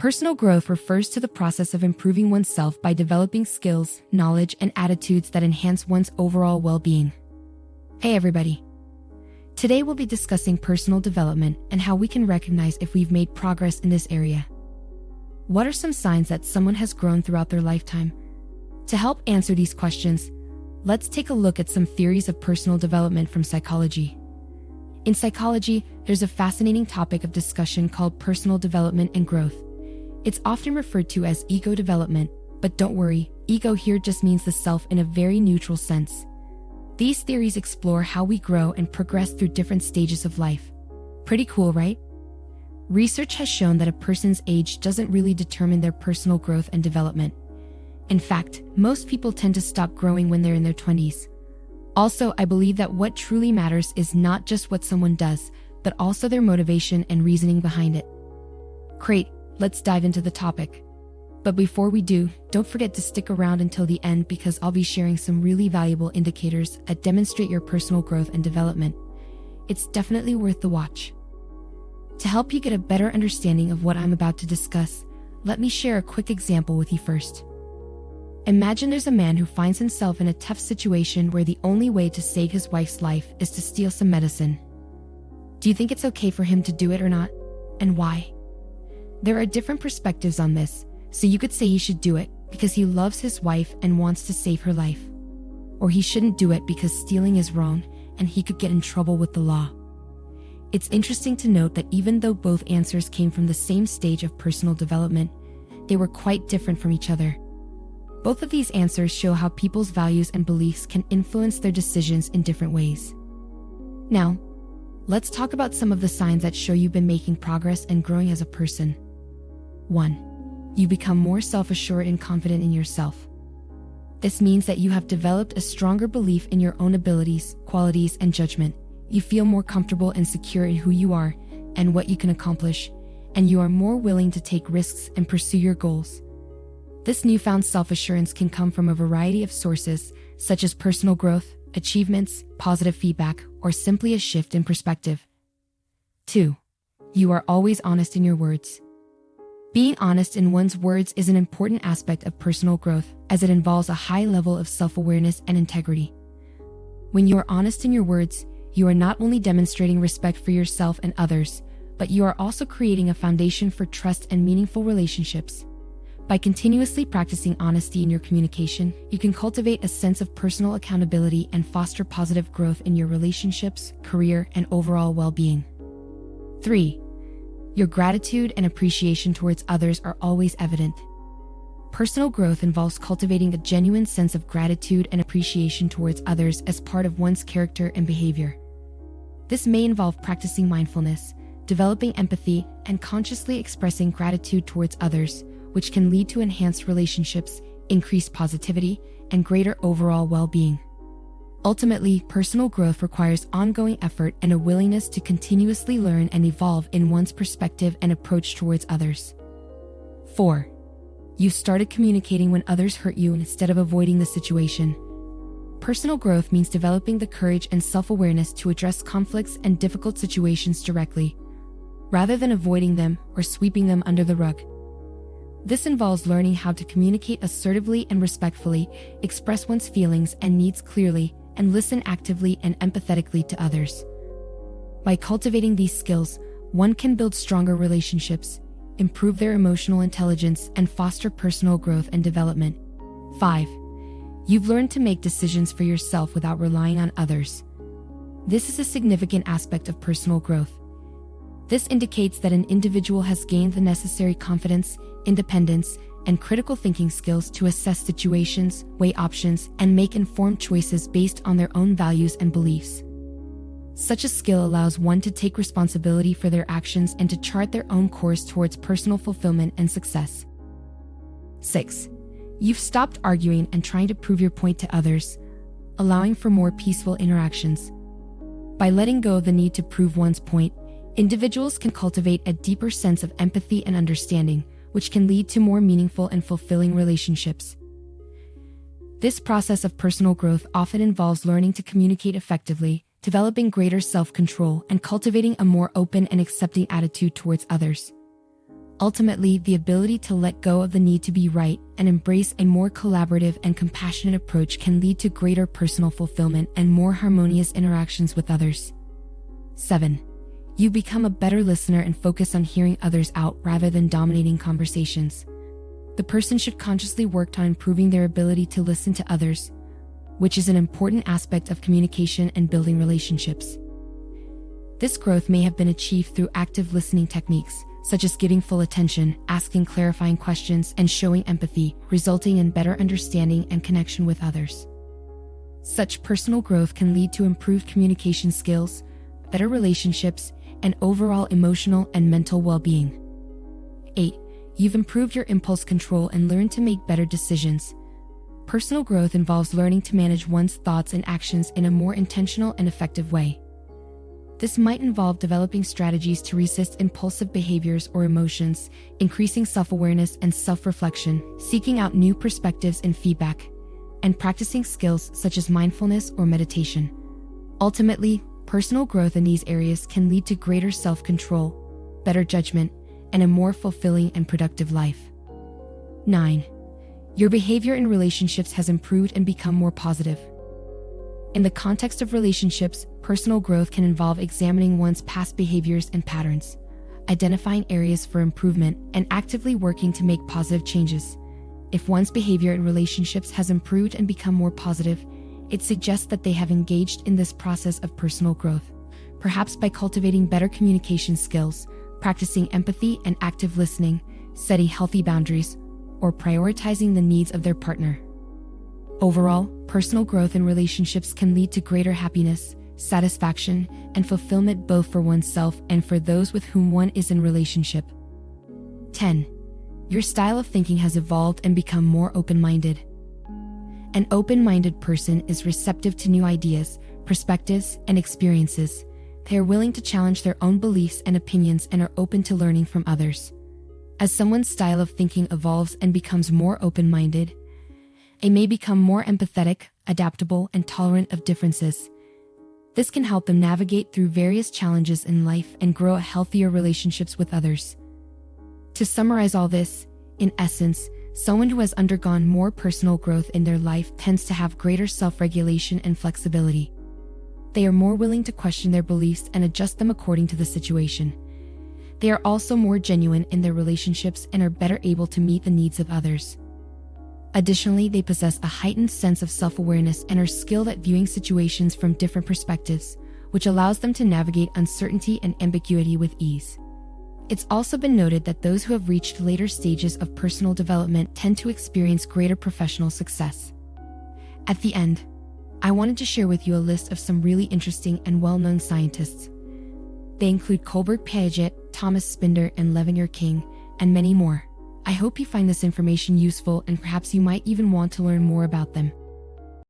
Personal growth refers to the process of improving oneself by developing skills, knowledge, and attitudes that enhance one's overall well-being. Hey everybody! Today we'll be discussing personal development and how we can recognize if we've made progress in this area. What are some signs that someone has grown throughout their lifetime? To help answer these questions, let's take a look at some theories of personal development from psychology. In psychology, there's a fascinating topic of discussion called personal development and growth. It's often referred to as ego development, but don't worry, ego here just means the self in a very neutral sense. These theories explore how we grow and progress through different stages of life. Pretty cool, right? Research has shown that a person's age doesn't really determine their personal growth and development. In fact, most people tend to stop growing when they're in their 20s. Also, I believe that what truly matters is not just what someone does, but also their motivation and reasoning behind it. Great, let's dive into the topic. But before we do, don't forget to stick around until the end because I'll be sharing some really valuable indicators that demonstrate your personal growth and development. It's definitely worth the watch. To help you get a better understanding of what I'm about to discuss, let me share a quick example with you first. Imagine there's a man who finds himself in a tough situation where the only way to save his wife's life is to steal some medicine. Do you think it's okay for him to do it or not? And why? There are different perspectives on this. So you could say he should do it because he loves his wife and wants to save her life. Or he shouldn't do it because stealing is wrong and he could get in trouble with the law. It's interesting to note that even though both answers came from the same stage of personal development, they were quite different from each other. Both of these answers show how people's values and beliefs can influence their decisions in different ways. Now, let's talk about some of the signs that show you've been making progress and growing as a person. 1. You become more self-assured and confident in yourself. This means that you have developed a stronger belief in your own abilities, qualities, and judgment. You feel more comfortable and secure in who you are and what you can accomplish, and you are more willing to take risks and pursue your goals. This newfound self-assurance can come from a variety of sources, such as personal growth, achievements, positive feedback, or simply a shift in perspective. 2. You are always honest in your words. Being honest in one's words is an important aspect of personal growth, as it involves a high level of self-awareness and integrity. When you are honest in your words, you are not only demonstrating respect for yourself and others, but you are also creating a foundation for trust and meaningful relationships. By continuously practicing honesty in your communication, you can cultivate a sense of personal accountability and foster positive growth in your relationships, career, and overall well-being. 3. Your gratitude and appreciation towards others are always evident. Personal growth involves cultivating a genuine sense of gratitude and appreciation towards others as part of one's character and behavior. This may involve practicing mindfulness, developing empathy, and consciously expressing gratitude towards others, which can lead to enhanced relationships, increased positivity, and greater overall well-being. Ultimately, personal growth requires ongoing effort and a willingness to continuously learn and evolve in one's perspective and approach towards others. 4. You started communicating when others hurt you instead of avoiding the situation. Personal growth means developing the courage and self-awareness to address conflicts and difficult situations directly, rather than avoiding them or sweeping them under the rug. This involves learning how to communicate assertively and respectfully, express one's feelings and needs clearly, and listen actively and empathetically to others. By cultivating these skills, one can build stronger relationships, improve their emotional intelligence, and foster personal growth and development. 5. You've learned to make decisions for yourself without relying on others. This is a significant aspect of personal growth. This indicates that an individual has gained the necessary confidence, independence, and critical thinking skills to assess situations, weigh options, and make informed choices based on their own values and beliefs. Such a skill allows one to take responsibility for their actions and to chart their own course towards personal fulfillment and success. 6. You've stopped arguing and trying to prove your point to others, allowing for more peaceful interactions. By letting go of the need to prove one's point, individuals can cultivate a deeper sense of empathy and understanding, which can lead to more meaningful and fulfilling relationships. This process of personal growth often involves learning to communicate effectively, developing greater self-control, and cultivating a more open and accepting attitude towards others. Ultimately, the ability to let go of the need to be right and embrace a more collaborative and compassionate approach can lead to greater personal fulfillment and more harmonious interactions with others. 7. You become a better listener and focus on hearing others out rather than dominating conversations. The person should consciously work on improving their ability to listen to others, which is an important aspect of communication and building relationships. This growth may have been achieved through active listening techniques, such as giving full attention, asking clarifying questions, and showing empathy, resulting in better understanding and connection with others. Such personal growth can lead to improved communication skills, better relationships, and overall emotional and mental well-being. 8. You've improved your impulse control and learned to make better decisions. Personal growth involves learning to manage one's thoughts and actions in a more intentional and effective way. This might involve developing strategies to resist impulsive behaviors or emotions, increasing self-awareness and self-reflection, seeking out new perspectives and feedback, and practicing skills such as mindfulness or meditation. Ultimately, personal growth in these areas can lead to greater self-control, better judgment, and a more fulfilling and productive life. 9. Your behavior in relationships has improved and become more positive. In the context of relationships, personal growth can involve examining one's past behaviors and patterns, identifying areas for improvement, and actively working to make positive changes. If one's behavior in relationships has improved and become more positive, it suggests that they have engaged in this process of personal growth, perhaps by cultivating better communication skills, practicing empathy and active listening, setting healthy boundaries, or prioritizing the needs of their partner. Overall, personal growth in relationships can lead to greater happiness, satisfaction, and fulfillment both for oneself and for those with whom one is in relationship. 10. Your style of thinking has evolved and become more open-minded. An open-minded person is receptive to new ideas, perspectives, and experiences. They are willing to challenge their own beliefs and opinions and are open to learning from others. As someone's style of thinking evolves and becomes more open-minded, they may become more empathetic, adaptable, and tolerant of differences. This can help them navigate through various challenges in life and grow healthier relationships with others. To summarize all this, in essence, someone who has undergone more personal growth in their life tends to have greater self-regulation and flexibility. They are more willing to question their beliefs and adjust them according to the situation. They are also more genuine in their relationships and are better able to meet the needs of others. Additionally, they possess a heightened sense of self-awareness and are skilled at viewing situations from different perspectives, which allows them to navigate uncertainty and ambiguity with ease. It's also been noted that those who have reached later stages of personal development tend to experience greater professional success. At the end, I wanted to share with you a list of some really interesting and well-known scientists. They include Colbert Piaget, Thomas Spinder, and Levinger King, and many more. I hope you find this information useful and perhaps you might even want to learn more about them.